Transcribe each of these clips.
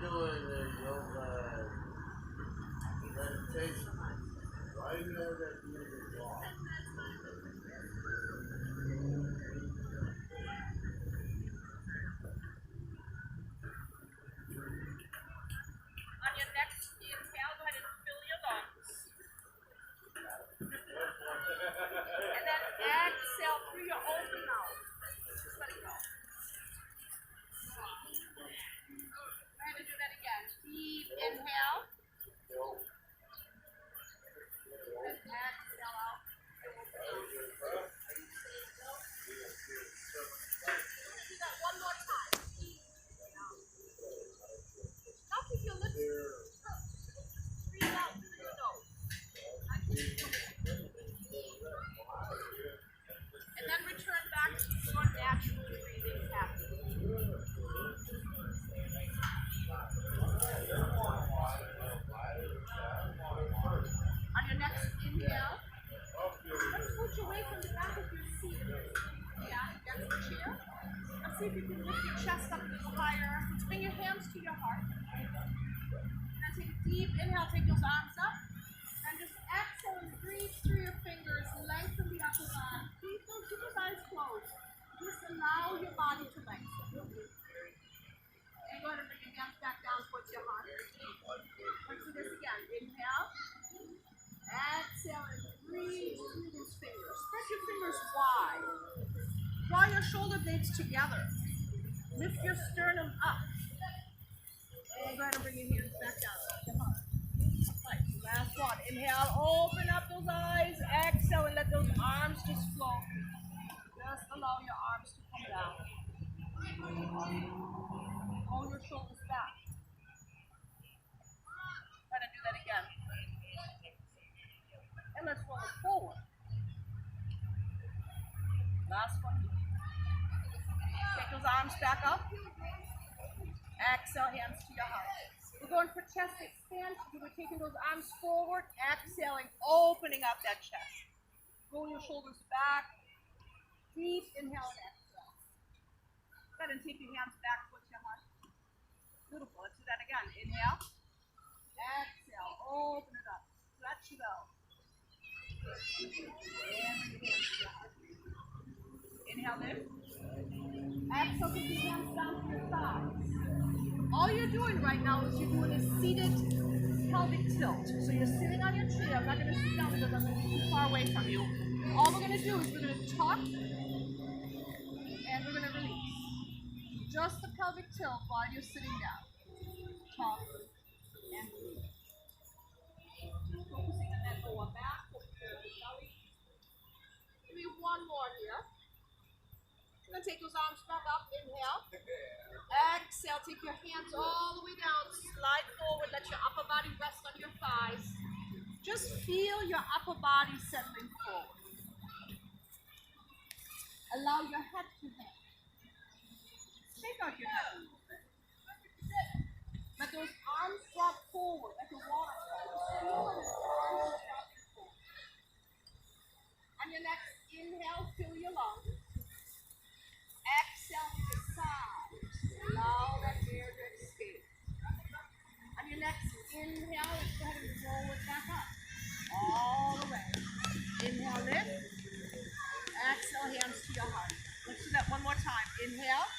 doing the yoga meditation, why do you have that music on? On your next inhale, go ahead and fill your lungs. And then exhale through your open mouth. Just let it go. Go ahead and do that again. Deep inhale. And exhale out. Do that one more time. Now keep your lips closed. Breathe out through your nose. And then return back to your natural breathing pattern. On your next inhale, let's push away from the back of your seat. Yeah, that's the chair. Let's see if you can lift your chest up a little higher. Let's bring your hands to your heart. And take a deep inhale, take those arms up. And just exhale and breathe through your fingers. Lengthen the upper body. Keep those eyes closed. Just allow your body to lengthen. And go ahead and bring your hands back down towards your heart. Let's do this again. Inhale. Exhale and breathe through those fingers. Spread your fingers wide. Draw your shoulder blades together. Lift your sternum up. And go ahead and bring your hands back down towards your heart. Right, last one. Inhale, open up those eyes. Exhale and let those arms just float. Just allow your arms to come down. Roll your shoulders back. Try to do that again. And let's roll it forward. Last one. Take those arms back up. Exhale, hands to your heart. We're going for chest expansion. We're taking those arms forward, exhaling, opening up that chest. Roll your shoulders back. Deep inhale and exhale. Go ahead and take your hands back towards your heart. Beautiful. Let's do that again. Inhale. Exhale. Open it up. Stretch it out. And bring your hands to your heart. Inhale, lift. Exhale, take your hands down to your thighs. All you're doing right now is you're doing a seated pelvic tilt. So you're sitting on your chair. I'm not going to sit down because I'm going to be too far away from you. All we're going to do is we're going to tuck and we're going to release. Just the pelvic tilt while you're sitting down. Tuck and release. Focusing on that lower back. Focusing on the belly. Give me one more here. We're going to take those arms back up. Inhale. Exhale. Take your hands all the way down. Slide forward. Let your upper body rest on your thighs. Just feel your upper body settling forward. Allow your head to hang. Shake out your head a little bit. Let those arms drop forward like a waterfall. Feel it as the arms drop forward. On your next inhale, fill your lungs. Exhale with the sides. Allow that air to escape. On your next inhale, let's go ahead and roll it back up. All the way. Inhale, lift. Exhale, hands to your heart. Let's do that one more time. Inhale.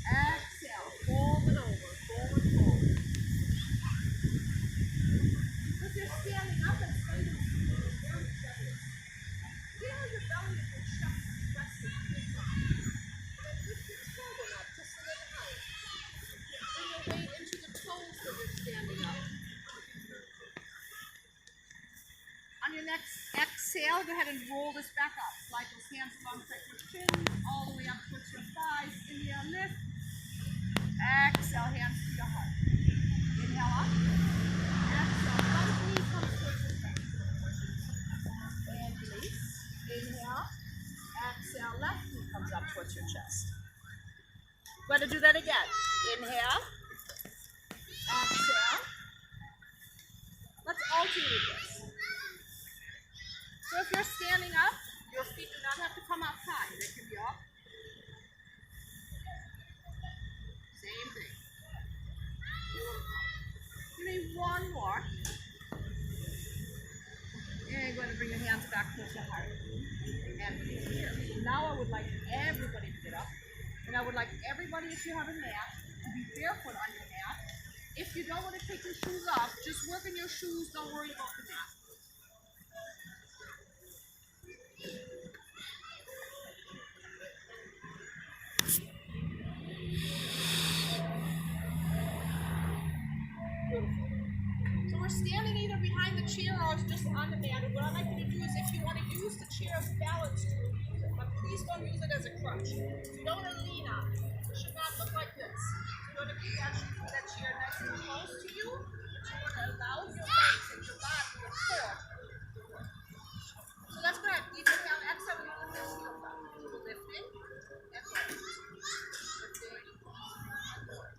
Exhale. Forward over. Forward, forward. As you're standing up and standing very steady. Feel your belly and your chest resting on your thigh. Lift your tailbone up just a little higher. Bring your weight into the toes when you're standing up. On your next exhale, go ahead and roll this back up. Slide those hands alongside your chin, all the way up towards your thighs. Inhale, lift. Exhale, hands to your heart. Inhale up. Exhale, right knee comes towards your chest. And release. Inhale. Exhale, left knee comes up towards your chest. We're going to do that again. Inhale. Exhale. Let's alternate this. So if you're standing up, your feet do not have to come out high. They can be up. Same thing. bring your hands back towards your heart. And here. Now I would like everybody to get up. And I would like everybody, if you have a mat, to be barefoot on your mat. If you don't want to take your shoes off, just work in your shoes. Don't worry about the mat. So we're standing either behind the chair or just on the mat. And what I'd like you to do is, if you want to use the chair as balance tool, but please don't use it as a crutch. You don't want to lean on it. It should not look like this. You want to keep that chair nice and close to you, but you want to allow your legs and your body to support. So that's good. Deep inhale, exhale, and lift your heels up. Lifting and lifting. Lifting and lifting.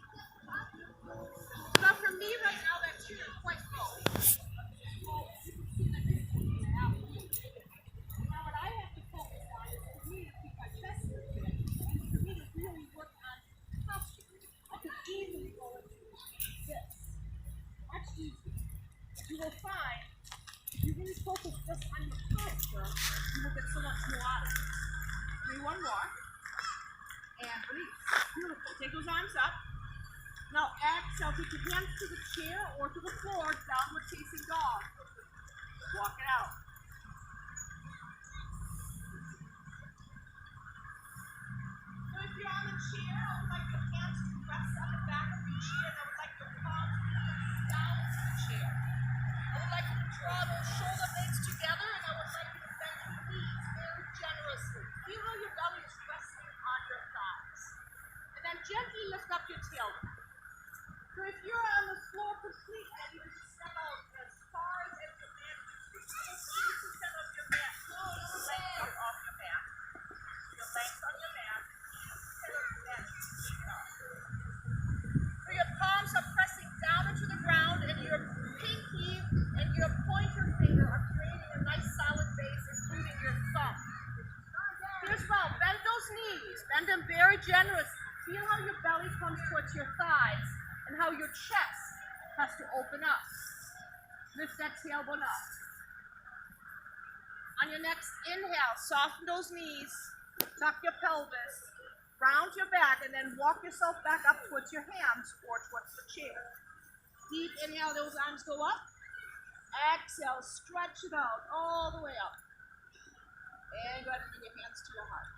Now for me right now, that chair is quite low. Now what I have to focus on is for me to keep my chest lifted, and for me to really work on posture. I could easily go into this. Much easier. But you will find, if you really focus just on your posture, you will get so much more out of it. Do one more. And release. Beautiful. Take those arms up. Now exhale, take your hands to the chair or to the floor, downward facing dog. Walk it out. So if you're on the chair, I would like your hands to rest on the back of your chair, and I would like your palms to press down to the chair. I would like you to draw those shoulder blades together, and I would like you to bend your knees very generously. Feel how your belly is resting on your thighs. And then gently lift up your tailbone. So if you're on the floor completely, I need you to step out as far as your mat. 80% of your mat. Pull your legs up off your mat. Your legs on your mat. So your palms are pressing down into the ground, and your pinky and your pointer finger are creating a nice solid base, including your thumb. Here's well, bend those knees. Bend them very generously. Feel how your belly comes towards your thighs, and how your chest has to open up. Lift that tailbone up. On your next inhale, soften those knees, tuck your pelvis, round your back, and then walk yourself back up towards your hands or towards the chair. Deep inhale, those arms go up. Exhale, stretch it out all the way up. And go ahead and bring your hands to your heart.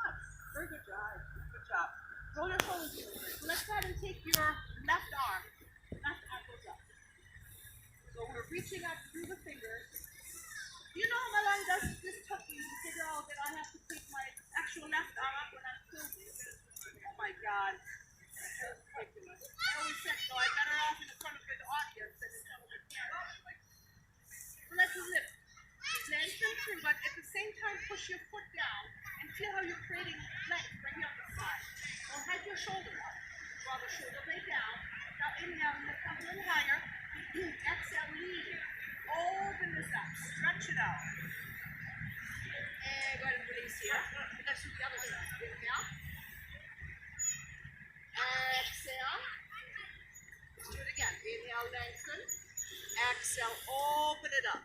Nice. Very good job. Good job. Roll your shoulders in. So let's go ahead and take your left arm. Left arm goes up. So we're reaching up through the fingers. You know, my line does this took me to figure out that I have to take my actual left arm up when I'm filming. Oh my God. That's ridiculous. I always said, no, I'm better off in front of the audience than in front of the camera. So let's lift. Lengthen through, but at the same time, push your foot down and feel how you're creating length right here on the side. Don't head your shoulder up. Draw the shoulder blade down. Now inhale, lift up a little higher. Exhale, lean. Open this up. Stretch it out. And go ahead and release here. Let's do the other side. Inhale. Exhale. Let's do it again. Inhale, lengthen. Exhale, open it up.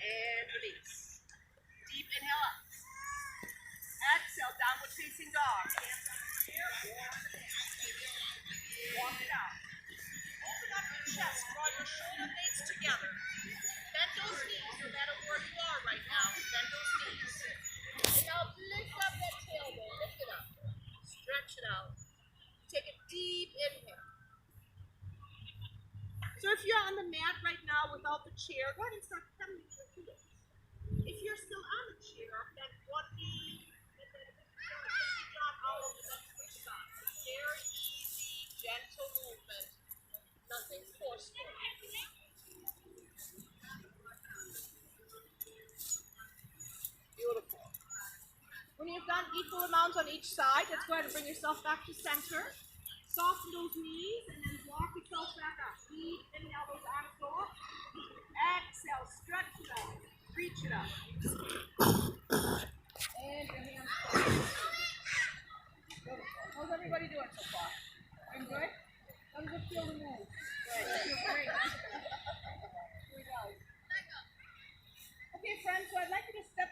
And release. Deep inhale up. Exhale, downward facing dog. Hands on the chair or on the mat. Walk it out. Open up your chest. Draw your shoulder blades together. Bend those knees, no matter where you are right now. Bend those knees. And now lift up that tailbone. Lift it up. Stretch it out. Take a deep inhale. So if you're on the mat right now without the chair, go ahead and start pedaling your heels. If you're still on the chair, then one knee, and then drop all over the switch side. Very easy, gentle movement. Nothing forceful. Beautiful. When you've done equal amounts on each side, let's go ahead and bring yourself back to center. Soften those knees and then walk yourself back up. Deep inhale, those arms go up. Exhale, stretch it out. Reach it up. And your hands go. Beautiful. How's everybody doing so far? Doing good? How does it feel to move? Good. It feels great. Here we go.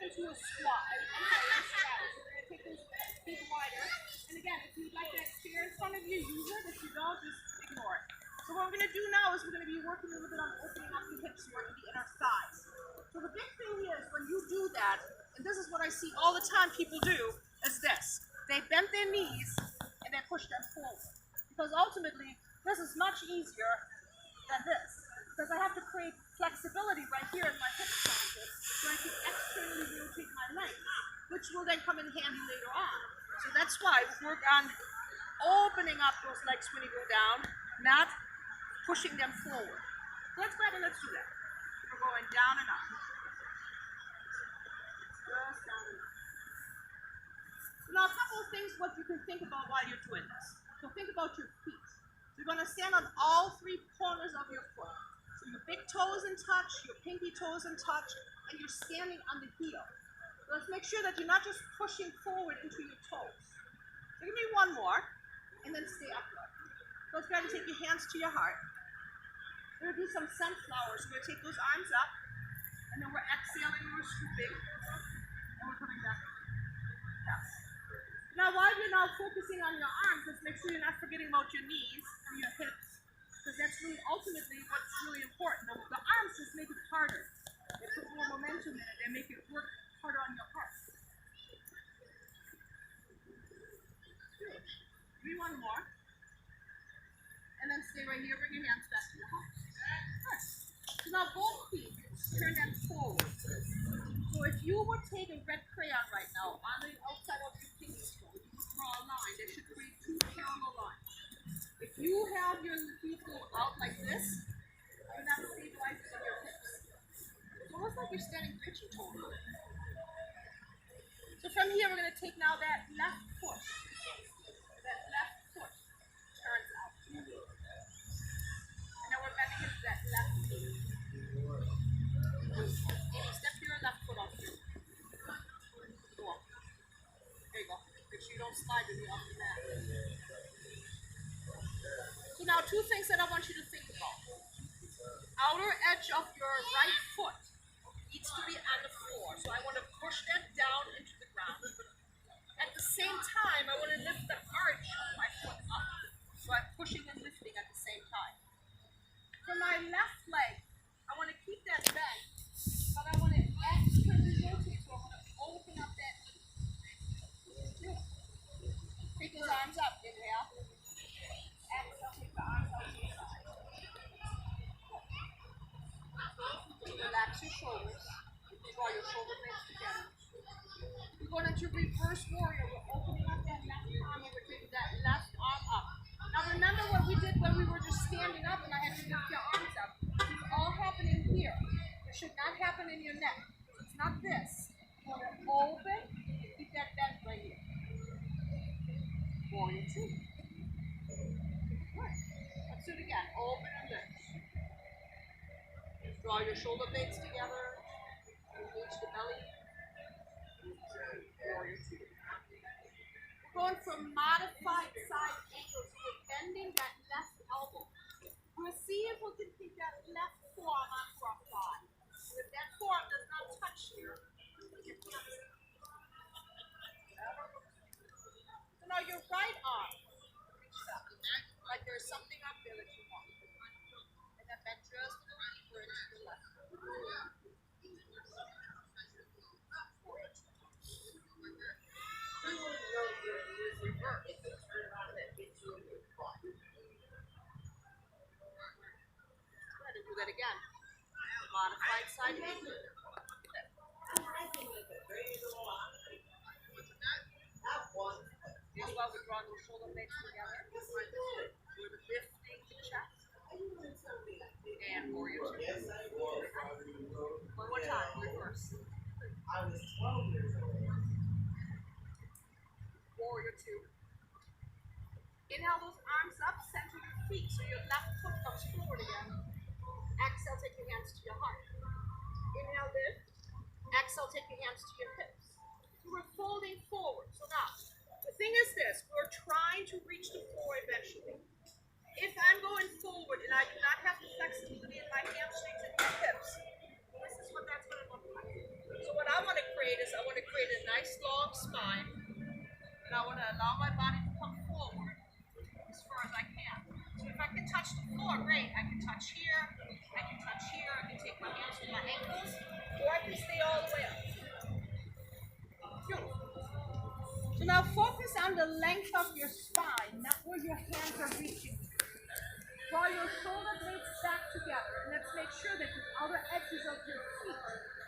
into a squat. We're gonna take those feet wider. And again, if you'd like that chair in front of you, use it. If you don't, just ignore it. So what we're gonna do now is we're gonna be working a little bit on opening up the hips, working the inner thighs. So the big thing is when you do that, and this is what I see all the time people do, is this. They bend their knees and they push them forward. Because ultimately, this is much easier than this. Because I have to create flexibility right here in my hip pocket so I can externally rotate my legs, which will then come in handy later on. So that's why we work on opening up those legs when you go down, not pushing them forward. So let's go ahead and let's do that. We're going down and up. Just down and up. So now a couple of things what you can think about while you're doing this. So think about your feet. So you're going to stand on all three corners of your foot. So your big toes in touch, your pinky toes in touch, and you're standing on the heel. So let's make sure that you're not just pushing forward into your toes. So give me one more, and then stay upright. So let's go ahead and take your hands to your heart. We're going to do some sunflowers. We're going to take those arms up, and then we're exhaling, we're scooping, and we're coming back. Yes. Now while you're now focusing on your arms, let's make sure you're not forgetting about your knees and your hips, because that's really ultimately what's really important. The arms just make it harder. They put more momentum in it. They make it work harder on your heart. Good. Give me one more. And then stay right here. Bring your hands back to your heart. Good. So now both feet, turn them forward. So if you would take a red crayon right now on the outside of your pinky toe, you would draw a line that should create two parallel lines. If you have your feet go out like this, you're not stabilizing your hips. It's almost like you're standing pigeon toe. So from here, we're going to take now that left foot. That left foot turns out. And then we're bending into that left knee. Amy, step your left foot off here. Go on. There you go. Make sure you don't slide with me off the mat. So now two things that I want you to think about. Outer edge of your right foot needs to be on the floor. So I want to push that down into the ground. At the same time, I want to lift the arch of my foot up. So I'm pushing and lifting at the same time. For my left leg, I want to keep that bent, but I want to externally rotate, so I want to open up that knee. Take those arms up, inhale. Exhale, take the arms out to the side. Relax your shoulders. Draw your shoulder blades together. We're going into reverse warrior. We're opening up that left arm and we're taking that left arm up. Now remember what we did when we were just standing up and I had to lift your arms up. It's all happening here. It should not happen in your neck. It's not this. You want to open, keep that bent right here. Warrior two. Good. Let's do it again. Open and lift. Draw your shoulder blades together. Engage the belly. Warrior two. We're going for modified side angles. We're bending that left elbow. We'll see if we can keep that left forearm onto our thigh. If that forearm does not touch here, we can flex it. So now your right arm, reach up. Like there's something up there that you want. And then bend just a little deeper into the left. Do that again. Modified side angle. Here's while we're drawing those shoulder blades together. We're lifting the chest. And warrior two. One more time, reverse. Warrior two. Inhale those arms up, center your feet so your left foot comes forward again. Exhale, take your hands to your heart. Inhale, lift. Exhale, take your hands to your hips. So we're folding forward. So now, the thing is this, we're trying to reach the floor eventually. If I'm going forward and I do not have the flexibility in my hamstrings and my hips, this is what that's going to look like. So what I want to create nice long spine. And I want to allow my body to come forward as far as I can. So if I can touch the floor, great. I can touch here, I can touch here, I can take my hands to my ankles, or I can stay all the way up. Beautiful. So now focus on the length of your spine, not where your hands are reaching. Draw your shoulder blades back together, and let's make sure that the outer edges of your feet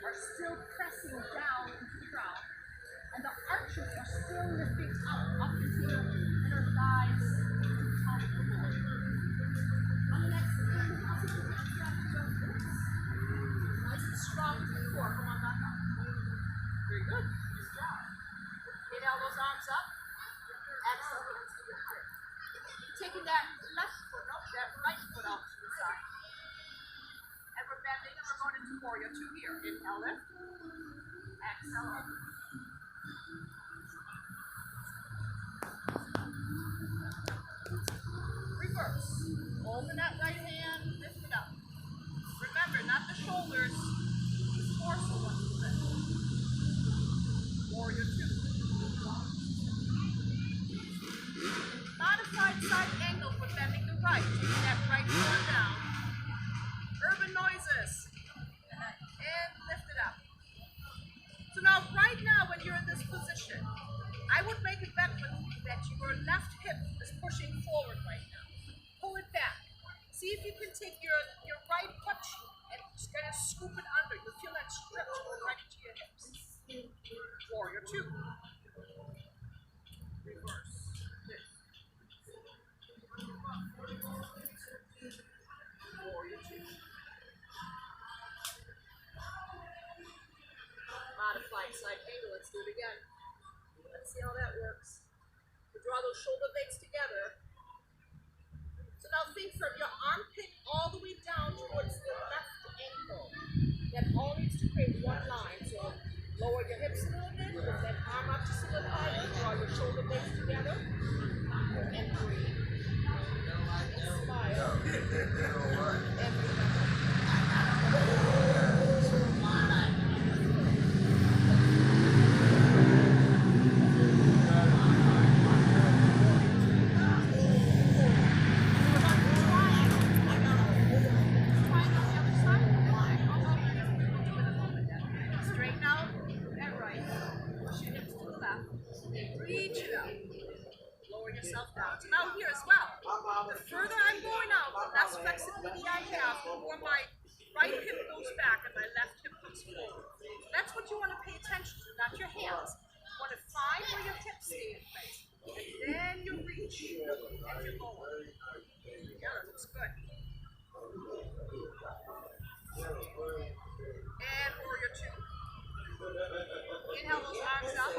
are still pressing down into the ground, and the arches are still lifting up into your inner thighs to top the floor. On the next one, nice and strong to the core. Come on back up. Very good. Good job. Inhale those arms up. Exhale, hands to your hip. Taking that left foot up, that right foot off to the side. And we're bending and we're going into warrior two here. Inhale, lift. Exhale, up. Reverse. Open that right hand, lift it up. Remember, not the shoulders, the torso wants to lift. Warrior two. Modified side angle for bending the right. Taking that right foot down. Urban noises. And lift it up. So now, right now, when you're in this position, I would make a bet with you that your left hip is pushing forward right now. Pull it back. See if you can take your right hip and just kind of scoop it under. You'll feel that stretch going right into your hips. Warrior two. Reverse. Warrior two. Modified side angle. Let's do it again. Let's see how that works. We draw those shoulder blades together. So now think from your armpit all the way down towards the left ankle. That all needs to create one line. So lower your hips a little bit, lift that arm up just a little higher, draw your shoulder blades together, and breathe. And smile. And reach it out. Lower yourself down. So now here as well. The further I'm going out, the less flexibility I have, the more my right hip goes back and my left hip comes forward. That's what you want to pay attention to, not your hands. You want to find where your hips stay in place. And then you reach and you lower. Yeah, that looks good. And warrior two. Inhale those arms up.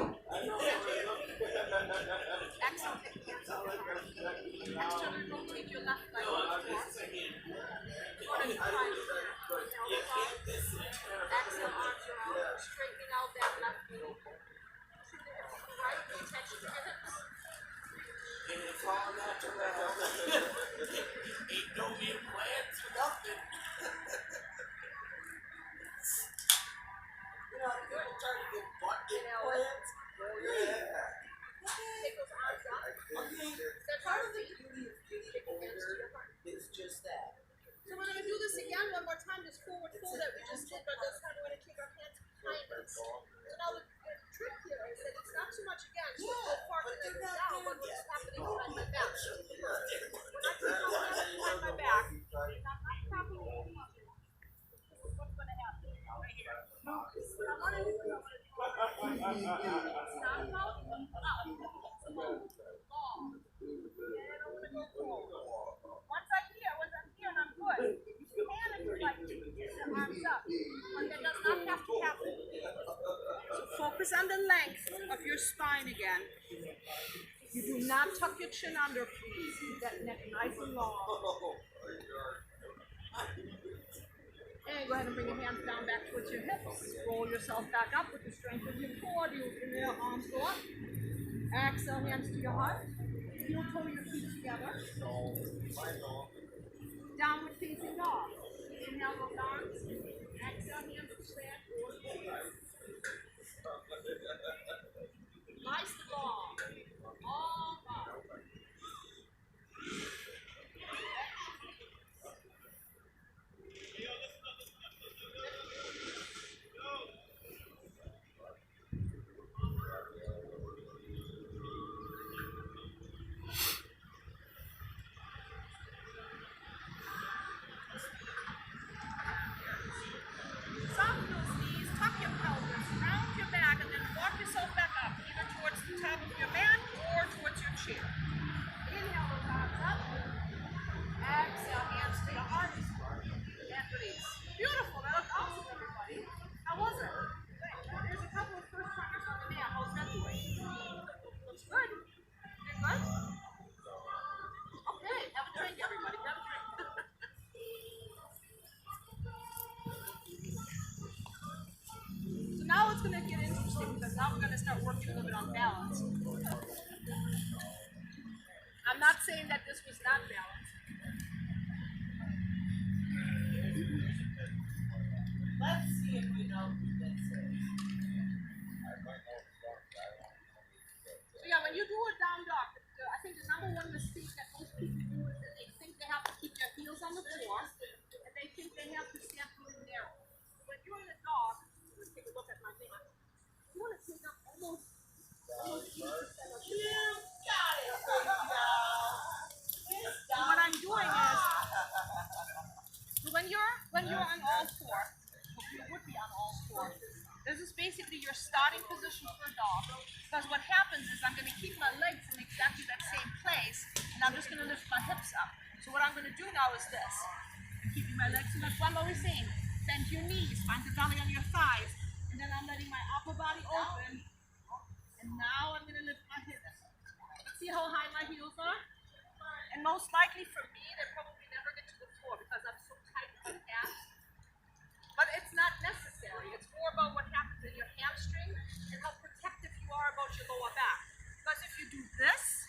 Exhale, take your hands out. Externally rotate your left leg on the floor. One at a time. Exhale, arms around. Straightening out that left knee. Pushing the hips to the right. Pay attention to your hips. Ain't no implants for nothing. You know, people trying to get butt implants. Yeah. Take those arms up. That's part of the beauty of getting older. It's just that. So we're going to do this again one more time, this forward fold that we just did, but this time we're going to keep our hands behind us. So now the trick here is that it's not so much again, so both parts are going down, but what's happening behind my back. When I keep my hands behind my back, I'm not tapping any muscle. This is what's going to happen right here. What I want to do is I want to stop out, up, long, and I'm going to go forward. Once I'm here and I'm good, you can if you like to get the arms up, but that does not have to happen. So focus on the length of your spine again. You do not tuck your chin under, please. Keep that neck nice and long. And go ahead and bring your hands down back towards your hips. Roll yourself back up with the strength of your core. You inhale, arms go up. Exhale, hands to your heart. Heel toe your feet together. Downward facing dog. Inhale, those arms. Exhale, hands to stand. now we're gonna start working a little bit on balance. I'm not saying that this was not balanced. Let's see if you know who this is. So yeah, when you do a down dog, I think the number one mistake that most people do is that they think they have to keep their heels on the floor, and they think they have to stand really narrow. When you're in a dog, let's take a look at my hand. You want to take up almost 80% of the You got it, baby doll. So what I'm doing is, so when you're on all four, you would be on all four. This is basically your starting position for a dog. Because what happens is I'm going to keep my legs in exactly that same place, and I'm just going to lift my hips up. So what I'm going to do now is this. I'm keeping my legs in. That's one more thing. Bend your knees, find the belly on your thighs, and then I'm letting my upper body open. And now I'm going to lift my hips. See how high my heels are? And most likely for me, they probably never get to the floor because I'm so tight in my calves. But it's not necessary. It's more about what happens in your hamstring and how protective you are about your lower back. Because if you do this,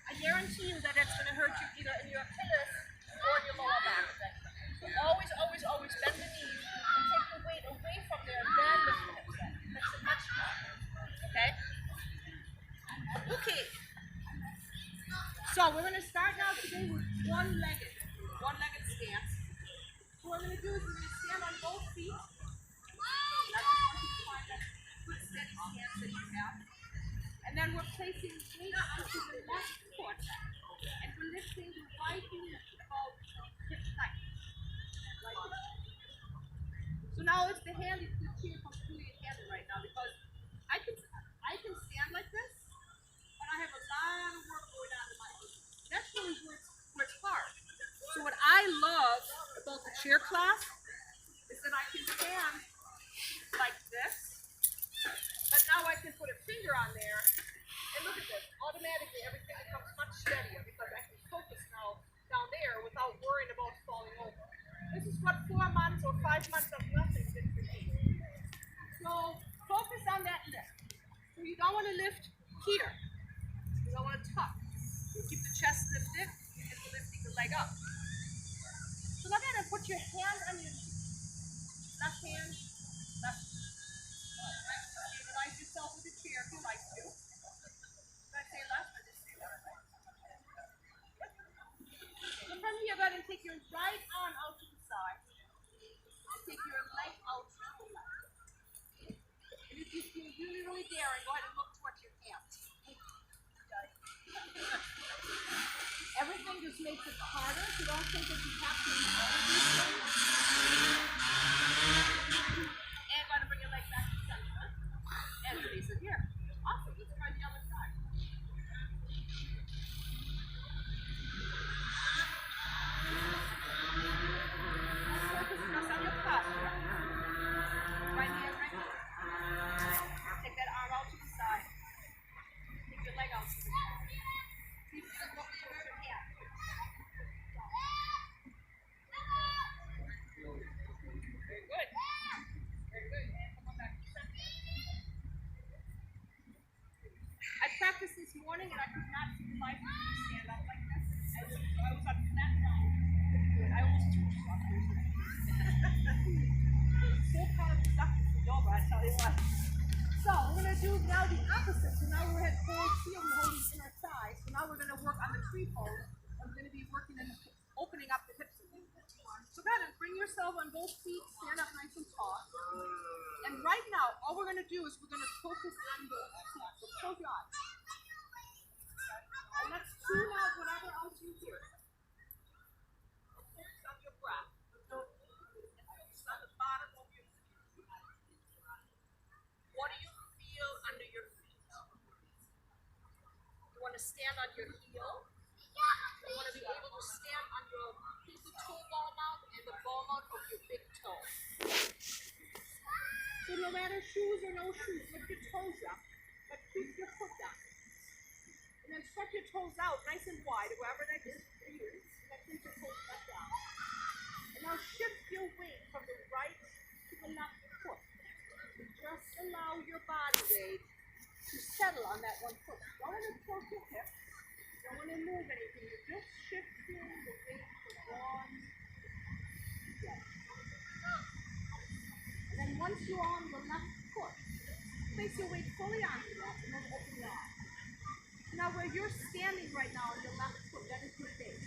I guarantee you that it's going to hurt you either in your Achilles or in your lower back. So always, always, always bend the knees and take the weight away from there and then lift the hips up. Makes it much better. Okay? Okay. So we're going to start now today with one-legged stance. So what we're going to do is we're going to stand on both feet. That's just find that good steady stance that you have. And then we're placing weight onto the left foot. And we're lifting the right knee about hip height. So now it's the chair completely in hand right now because I can stand like this, but I have a lot of work going on in my knee. That's really where it's hard. So what I love about the chair class is that I can stand like this, but now I can put a finger on there, and look at this. Automatically everything becomes much steadier because I can focus now down there without worrying about falling over. This is what 4 months or 5 months of nothing did for me. So focus on that lift. So you don't want to lift here. You don't want to tuck. You keep the chest lifted and you're lifting the leg up. So go ahead and put your hand on your left hand, left. Stabilize yourself with the chair if you like to. Did I say left? I just say left. So from here, go ahead and take your right arm out to the side. And take your leg out to the left. And if you feel really, really daring, go ahead and look towards your hands. Everything just makes it harder, so don't think that you have to. And go ahead and bring your leg back to the center. And release it here. Awesome. Let's try the other side. Focus just on your posture. Right hand, right here. Take that arm out to the side. Take your leg out to the side. See if you can look towards your hand. Very good. Very good. And come on back to the center. I practiced this morning and I could not see my feet stand up like this. I was on flat ground. I almost threw up. So counterproductive for yoga, I tell you what. So we're going to do now the opposite. So now we're at forward heel, we're holding inner thigh. So now we're going to work on the tree pose. I'm going to be working and opening up the hips a little bit. So go ahead and bring yourself on both feet, stand up nice and tall. And right now, all we're going to do is we're going to focus on the feet. So close your eyes. And let's tune out whatever else you hear. Focus on your breath. Focus on the bottom of your feet. What do you feel under your feet? You want to stand on your heel. You want to be able to stand on your pinky toe ball mount and the ball mount of your big toe. So no matter shoes or no shoes, lift your toes up, but keep your foot down. And then stretch your toes out nice and wide, wherever that is for you. And then keep your toes back down. And now shift your weight from the right to the left foot. allow your body weight to settle on that one foot. You don't want to tilt your hips. You don't want to move anything. You're just shifting the weight from one step. And then once you're on the left foot, place your weight fully onto that and then open your arm. Now where you're standing right now on your left foot, that is your base.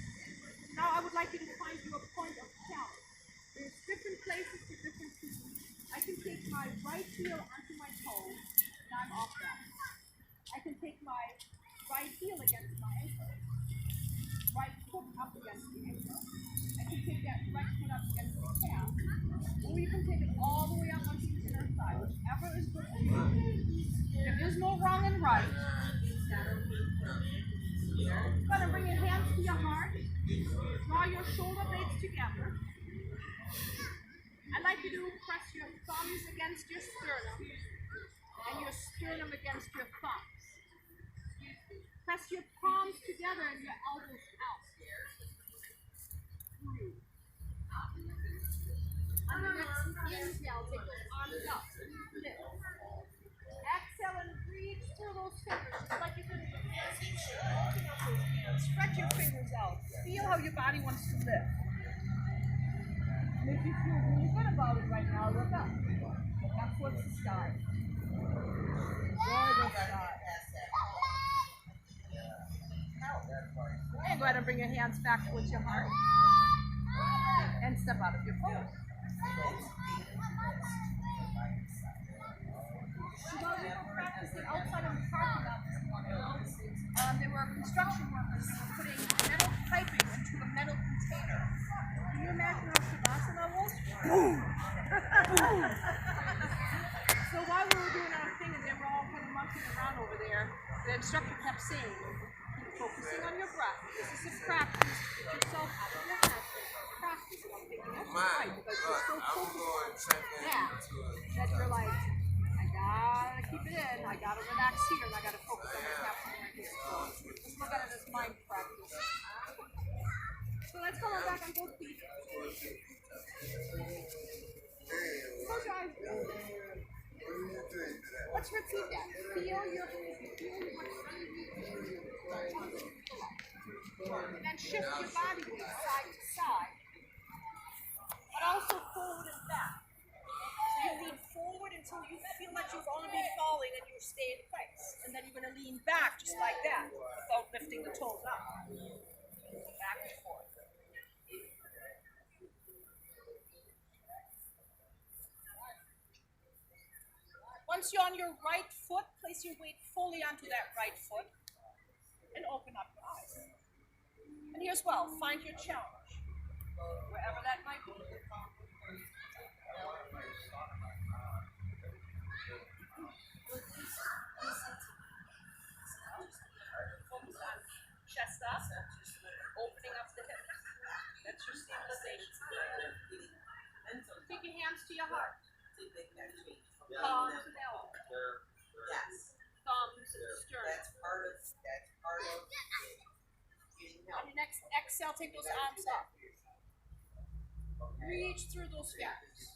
Now I would like you to find your point of challenge. There's different places for different people. I can take my right heel onto my toe, and I'm off balance. I can take my right heel against my ankle, right foot up against the ankle. I can take that right foot up against the calf, or you can take it all the way up onto the inner thigh, whichever is good for you. There is no wrong and right. You're going to bring your hands to your heart, draw your shoulder blades together. I'd like you to press your thumbs against your sternum and your sternum against your thumbs. Press your palms together and your elbows out. Breathe. On the next inhale, take those arms up. Lift. Exhale and reach through those fingers, just like you did with your stretch your fingers out. Feel how your body wants to lift. And if you feel really good about it right now, look up. Look up towards the sky. Enjoy the sky. And go ahead and bring your hands back towards your heart. And step out of your pose. So while we were practicing outside of the parking lot this morning, there were construction workers putting metal piping into a metal container. Can you imagine how Shavasana was? So while we were doing our thing and they were all kind of monkeying around over there, the instructor kept saying, keep focusing on your breath. This is a practice to get yourself out of your head. Practice on thinking that's right, because you're so focused on that you're like, I gotta keep it in, I gotta relax here, and I gotta focus on what's happening right here. So let's look at it as mind practice. So let's come on back on both feet. Close your eyes. Let's repeat that. Feel your and then shift your body weight side to side, but also forward and back. So you lean forward until you feel like you're going to be falling and you stay in place. And then you're going to lean back just like that without lifting the toes up. Back and forth. Once you're on your right foot, place your weight fully onto that right foot and open up your eyes. And here's well, find your challenge, wherever that might be. Focus on chest up, opening up the hips. That's your stabilization. Take your hands to your heart. Palms and elbows. Yes. Thumbs and sternum. That's part of getting help. On your next exhale, take those arms up. Reach through those fingers.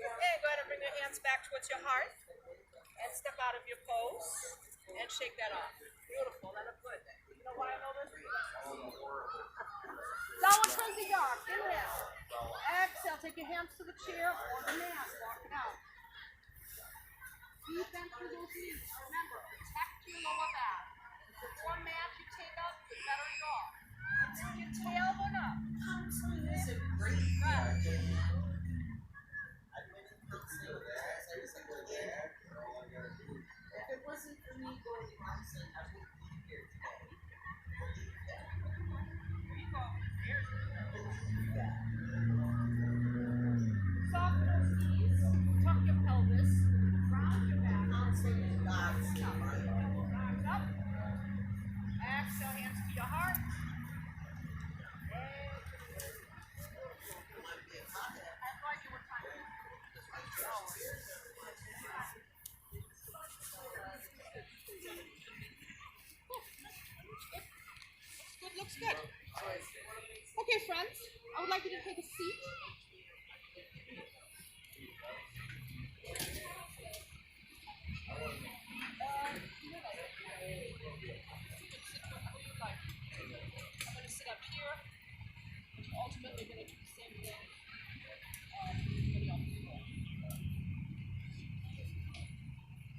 Okay, go ahead and bring your hands back towards your heart and step out of your pose and shake that off. Beautiful, that looks good. You know why I know this? Downward crazy dog. Inhale. Exhale. Take your hands to the chair or the mat. Walk it out. Deep bend through those knees. Remember, protect your lower back. The more mat you take up, the better you are. Until your tailbone up. Counseling is a great thing. I've been in counseling every single day. If it wasn't for me going to counseling, I wouldn't be here today. Soften those knees. Tuck your pelvis. Round your back. Counseling is God's Arms up. Exhale, hands to your heart. here, which ultimately going to do the same thing for the other floor.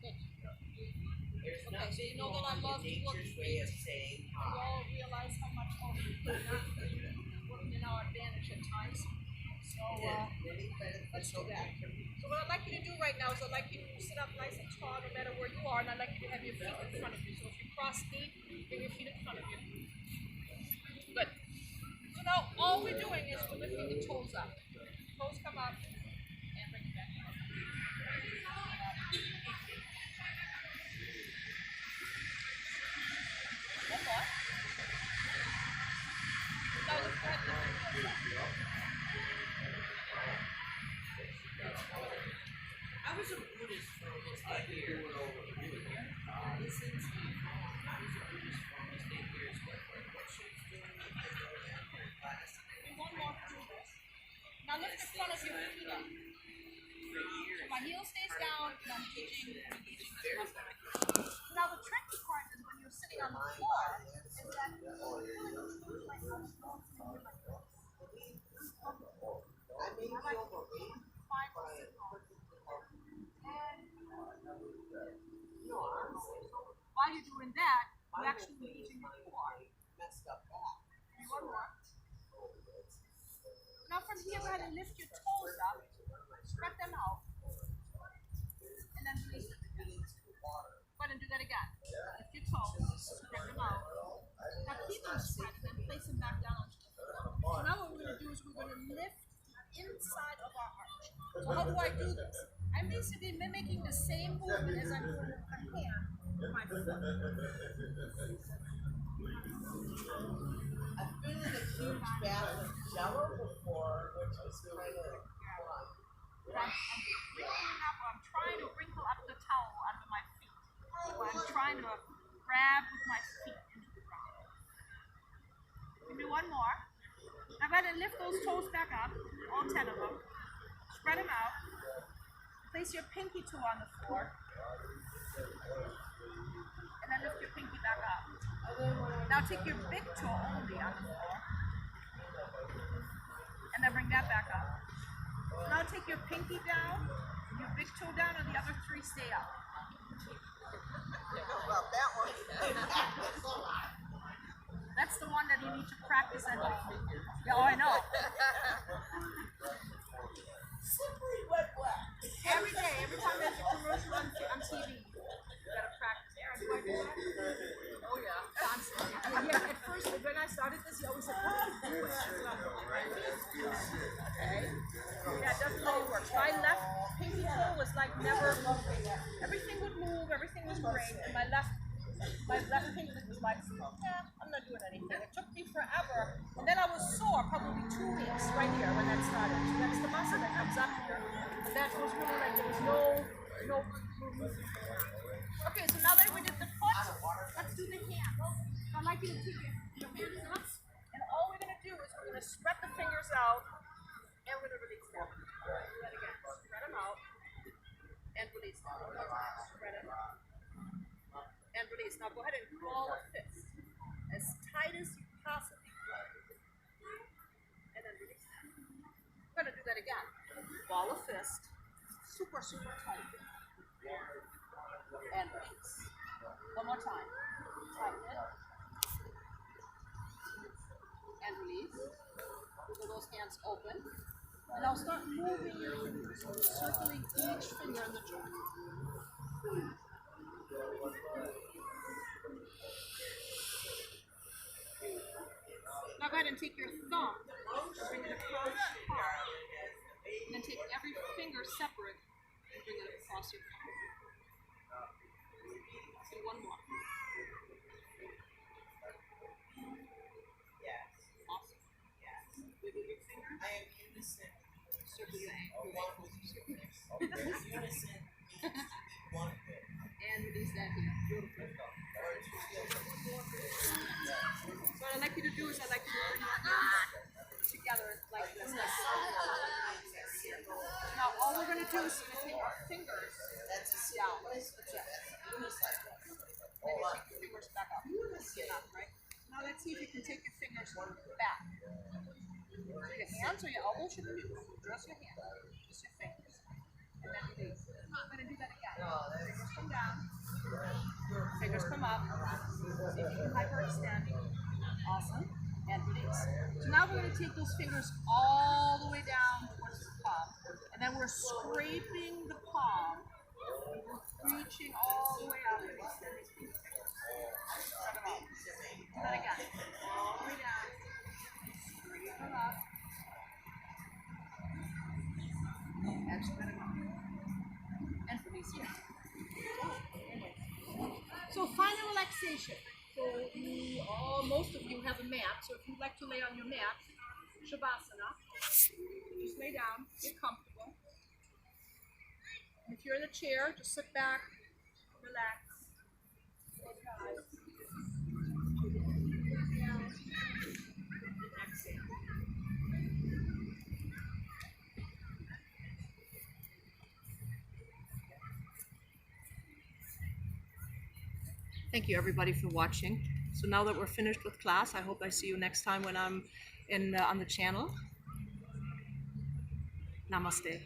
Good. There's Okay, so you know that I love to look nature's way of saying we all realize how much not working in our advantage at times. So let's do that. So what I'd like you to do right now is I'd like you to sit up nice and tall no matter where you are, and I'd like you to have your feet in front of you. So if you cross knee, bring your feet in front of you. Good. So now all we're doing is we're lifting the toes up. Toes come up and bring it back down. One more. Now let's go ahead and lift your toes up. I was a Buddhist for almost 8 years. Since I was a Buddhist for almost 8 years. What she's doing in class. One more to do this. Now lift the front of your feet up. So my heel stays down and I'm teaching this muscle. Now the tricky part is when you're sitting on the floor is that you're feeling like how strong you're like this. I may be overweight. 5 or 6 pounds. And No, honestly. while you're doing that, you're I'm actually engaging your core. messed up back. Do one more. Now from here, go ahead and lift your toes up, spread them out, and then release them again. Go ahead and do that again. Lift your toes, spread them out. Now keep them spread and then place them back down onto the floor. So now what we're going to do is we're going to lift the inside of our arch. So how do I do this? I'm basically mimicking the same movement as I'm doing with my hand with my foot. I've been in a huge bath of Jello before, which was kind of fun. I'm wrinkling up, or I'm trying to wrinkle up the towel under my feet. Or I'm trying to grab with my feet into the ground. Give me one more. Now go ahead and lift those toes back up, all 10 of them. Spread them out. Place your pinky toe on the floor. And then lift your pinky back up. Now take your big toe only on the floor. And then bring that back up. Now take your pinky down, your big toe down, and the other 3 stay up. About that one. That's the one that you need to practice at home. Yeah, oh, I know. Slippery wet black. Every day, every time there's a commercial on TV, you gotta practice. Aaron, do I do that? Oh yeah, constantly. Yeah, at first, when I started this, you always said, okay. Yeah, it doesn't really work. My left pinky toe was like never moving. Everything would move, everything was great, and my left pinky was like, I'm not doing anything. It took me forever, and then I was sore probably 2 weeks right here when that started. So that's the muscle that comes up here, and that was really like there was no movement. Okay, so now that we did the foot, let's do the hand. So I'd like you to take your hands up, and all we're gonna do is we're gonna spread the fingers out, and we're gonna release them. Do that again. Spread them out, and release them. One more time. Spread it out. And release. Now go ahead and ball a fist as tight as you possibly can. And then release that. We're going to do that again. Ball a fist, super, super tight. And release. One more time. Tighten it. And release. Wiggle those hands open. And now start moving your fingers, circling each finger in the joint. Now go ahead and take your thumb, bring it across your palm, and then take every finger separate and bring it across your palm. Do one more. Yes. Awesome. Yes. Wiggle your finger. I am innocent. Circle your ankle. One with unison means one thing. And release that here. Beautiful. So what I'd like you to do is I'd like you to bring your hands together like this. Now all we're going to do is we're going to take our fingers down. That's it. And then you take your fingers back up. Enough, right? Now let's see if you can take your finger just back. Your hands or your elbows should be just your hand, just your fingers. And then release. I'm going to do that again. Fingers come down, fingers come up. See if you can hyperextend. Awesome. And release. So now we're going to take those fingers all the way down towards the palm. And then we're scraping the palm. And we're reaching all the way out. And extending these fingers. Spread them out. Do that again. All the way down. Scrape them up. And spread them out. And release it. So final relaxation. So most of you have a mat. So if you'd like to lay on your mat, Shavasana, just lay down, get comfortable. And if you're in a chair, just sit back, relax. Close your eyes. Inhale. And exhale. Thank you everybody for watching. So now that we're finished with class, I hope I see you next time when I'm on the channel. Namaste.